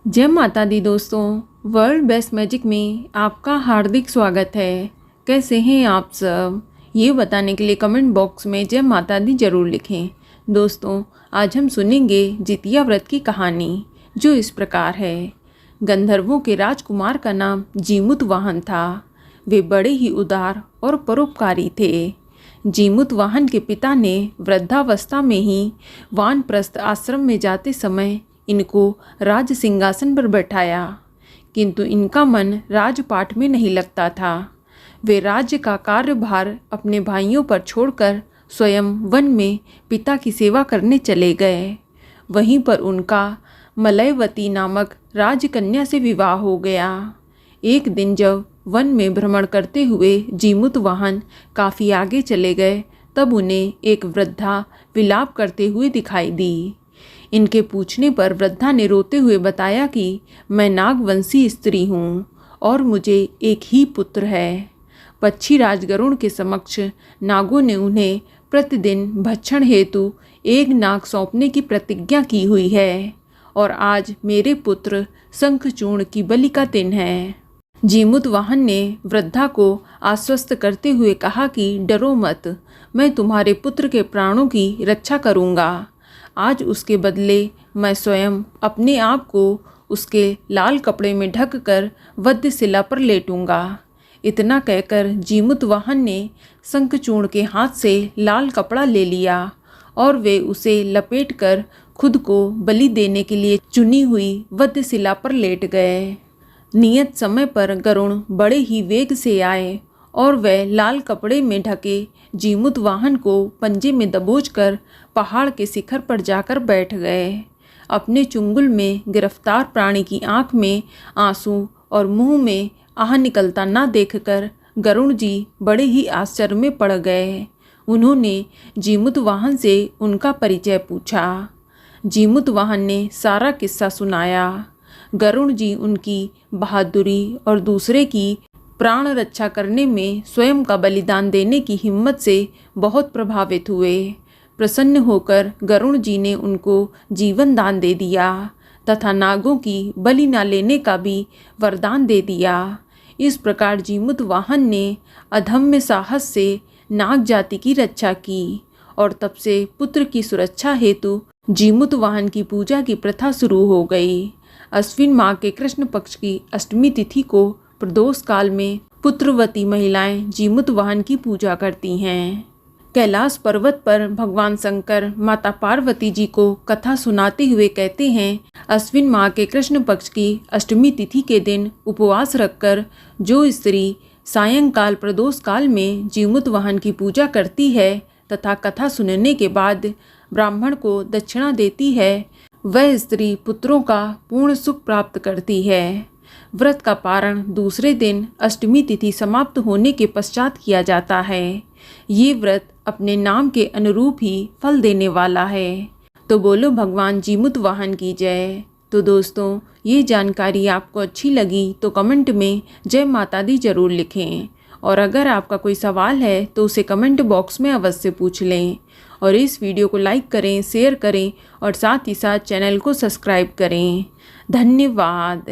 जय माता दी दोस्तों, वर्ल्ड बेस्ट मैजिक में आपका हार्दिक स्वागत है। कैसे हैं आप सब? ये बताने के लिए कमेंट बॉक्स में जय माता दी जरूर लिखें। दोस्तों, आज हम सुनेंगे जितिया व्रत की कहानी, जो इस प्रकार है। गंधर्वों के राजकुमार का नाम जीमूतवाहन था। वे बड़े ही उदार और परोपकारी थे। जीमूतवाहन के पिता ने वृद्धावस्था में ही वानप्रस्थ आश्रम में जाते समय इनको राज सिंहासन पर बैठाया, किंतु इनका मन राजपाट में नहीं लगता था। वे राज्य का कार्यभार अपने भाइयों पर छोड़कर स्वयं वन में पिता की सेवा करने चले गए। वहीं पर उनका मलयवती नामक राजकन्या से विवाह हो गया। एक दिन जब वन में भ्रमण करते हुए जीमूतवाहन काफ़ी आगे चले गए, तब उन्हें एक वृद्धा विलाप करते हुए दिखाई दी। इनके पूछने पर वृद्धा ने रोते हुए बताया कि मैं नागवंशी स्त्री हूँ और मुझे एक ही पुत्र है। पक्षी राज गरुड़ के समक्ष नागों ने उन्हें प्रतिदिन भक्षण हेतु एक नाग सौंपने की प्रतिज्ञा की हुई है और आज मेरे पुत्र शंखचूर्ण की बलि का दिन है। जीमूतवाहन ने वृद्धा को आश्वस्त करते हुए कहा कि डरो मत, मैं तुम्हारे पुत्र के प्राणों की रक्षा करूँगा। आज उसके बदले मैं स्वयं अपने आप को उसके लाल कपड़े में ढक कर वध्यशिला पर लेटूंगा। इतना कहकर जीमूतवाहन ने शंखचूर्ण के हाथ से लाल कपड़ा ले लिया और वे उसे लपेटकर खुद को बलि देने के लिए चुनी हुई वध्यशिला पर लेट गए। नियत समय पर गरुड़ बड़े ही वेग से आए और वह लाल कपड़े में ढके जीमूतवाहन को पंजे में दबोचकर पहाड़ के शिखर पर जाकर बैठ गए। अपने चुंगल में गिरफ्तार प्राणी की आंख में आंसू और मुंह में आह निकलता ना देखकर गरुड़ जी बड़े ही आश्चर्य में पड़ गए। उन्होंने जीमूतवाहन से उनका परिचय पूछा। जीमूतवाहन ने सारा किस्सा सुनाया। गरुड़ जी उनकी बहादुरी और दूसरे की प्राण रक्षा करने में स्वयं का बलिदान देने की हिम्मत से बहुत प्रभावित हुए। प्रसन्न होकर गरुड़ जी ने उनको जीवन दान दे दिया तथा नागों की बलि न लेने का भी वरदान दे दिया। इस प्रकार जीमूतवाहन ने अदम्य साहस से नाग जाति की रक्षा की और तब से पुत्र की सुरक्षा हेतु जीमूतवाहन की पूजा की प्रथा शुरू हो गई। अश्विन माह के कृष्ण पक्ष की अष्टमी तिथि को प्रदोष काल में पुत्रवती महिलाएं जीमूतवाहन की पूजा करती हैं। कैलाश पर्वत पर भगवान शंकर माता पार्वती जी को कथा सुनाते हुए कहते हैं, अश्विन माह के कृष्ण पक्ष की अष्टमी तिथि के दिन उपवास रखकर जो स्त्री सायंकाल प्रदोष काल में जीमूतवाहन की पूजा करती है तथा कथा सुनने के बाद ब्राह्मण को दक्षिणा देती है, वह स्त्री पुत्रों का पूर्ण सुख प्राप्त करती है। व्रत का पारण दूसरे दिन अष्टमी तिथि समाप्त होने के पश्चात किया जाता है। ये व्रत अपने नाम के अनुरूप ही फल देने वाला है। तो बोलो भगवान जीमूतवाहन की जय। तो दोस्तों, ये जानकारी आपको अच्छी लगी तो कमेंट में जय माता दी जरूर लिखें और अगर आपका कोई सवाल है तो उसे कमेंट बॉक्स में अवश्य पूछ लें और इस वीडियो को लाइक करें, शेयर करें और साथ ही साथ चैनल को सब्सक्राइब करें। धन्यवाद।